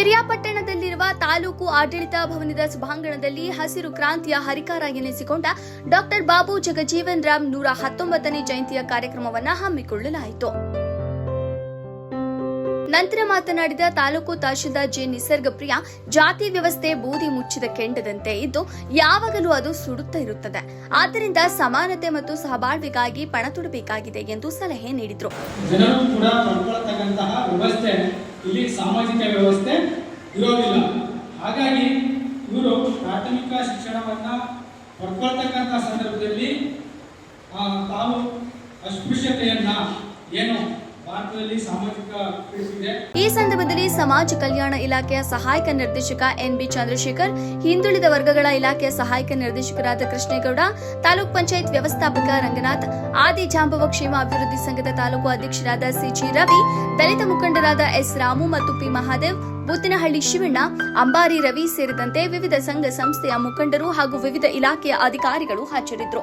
ಪಿರಿಯಾಪಟ್ಟಣದಲ್ಲಿರುವ ತಾಲೂಕು ಆಡಳಿತ ಭವನದ ಸಭಾಂಗಣದಲ್ಲಿ ಹಸಿರು ಕ್ರಾಂತಿಯ ಹರಿಕಾರ ಎನಿಸಿಕೊಂಡ ಡಾಕ್ಟರ್ ಬಾಬು ಜಗಜೀವನ್ ರಾಮ್ 119ನೇ ಜಯಂತಿಯ ಕಾರ್ಯಕ್ರಮವನ್ನು ಹಮ್ಮಿಕೊಳ್ಳಲಾಯಿತು. ನಂತರ ಮಾತನಾಡಿದ ತಾಲೂಕು ತಹಶೀಲ್ದಾರ್ ಜೆ ನಿಸರ್ಗಪ್ರಿಯ, ಜಾತಿ ವ್ಯವಸ್ಥೆ ಬೂದಿ ಮುಚ್ಚಿದ ಕೆಂಡದಂತೆ ಇದ್ದು ಯಾವಾಗಲೂ ಅದು ಸುಡುತ್ತಾ ಇರುತ್ತದೆ. ಆದ್ದರಿಂದ ಸಮಾನತೆ ಮತ್ತು ಸಹಬಾಳ್ವೆಗಾಗಿ ಪಣ ತೊಡಬೇಕಾಗಿದೆ ಎಂದು ಸಲಹೆ ನೀಡಿದರು. ಜನರು ಕೂಡ ಪಡ್ಕೊಳ್ತಕ್ಕಂತಹ ವ್ಯವಸ್ಥೆ ಇಲ್ಲಿ ಸಾಮಾಜಿಕ ವ್ಯವಸ್ಥೆ ಇರೋದಿಲ್ಲ. ಹಾಗಾಗಿ ಇವರು ಪ್ರಾಥಮಿಕ ಶಿಕ್ಷಣವನ್ನ ಪಡ್ಕೊಳ್ತಕ್ಕಂಥ ಸಂದರ್ಭದಲ್ಲಿ ತಾವು ಅಸ್ಪೃಶ್ಯತೆಯನ್ನ ಏನು ಭಾರತದಲ್ಲಿ ಸಾಮಾಜಿಕ ಈ ಸಂದರ್ಭದಲ್ಲಿ ಸಮಾಜ ಕಲ್ಯಾಣ ಇಲಾಖೆಯ ಸಹಾಯಕ ನಿರ್ದೇಶಕ ಎನ್ಬಿ ಚಂದ್ರಶೇಖರ್, ಹಿಂದುಳಿದ ವರ್ಗಗಳ ಇಲಾಖೆಯ ಸಹಾಯಕ ನಿರ್ದೇಶಕರಾದ ಕೃಷ್ಣೇಗೌಡ, ತಾಲೂಕ್ ಪಂಚಾಯತ್ ವ್ಯವಸ್ಥಾಪಕ ರಂಗನಾಥ್, ಆದಿ ಜಾಂಬವ ಕ್ಷೇಮ ಅಭಿವೃದ್ಧಿ ಸಂಘದ ತಾಲೂಕು ಅಧ್ಯಕ್ಷರಾದ ಸಿಜಿ ರವಿ, ದಲಿತ ಮುಖಂಡರಾದ ಎಸ್ ರಾಮು ಮತ್ತು ಪಿ ಮಹಾದೇವ್, ಬೂತನಹಳ್ಳಿ ಶಿವಣ್ಣ, ಅಂಬಾರಿ ರವಿ ಸೇರಿದಂತೆ ವಿವಿಧ ಸಂಘ ಸಂಸ್ಥೆಯ ಮುಖಂಡರು ಹಾಗೂ ವಿವಿಧ ಇಲಾಖೆಯ ಅಧಿಕಾರಿಗಳು ಹಾಜರಿದ್ದರು.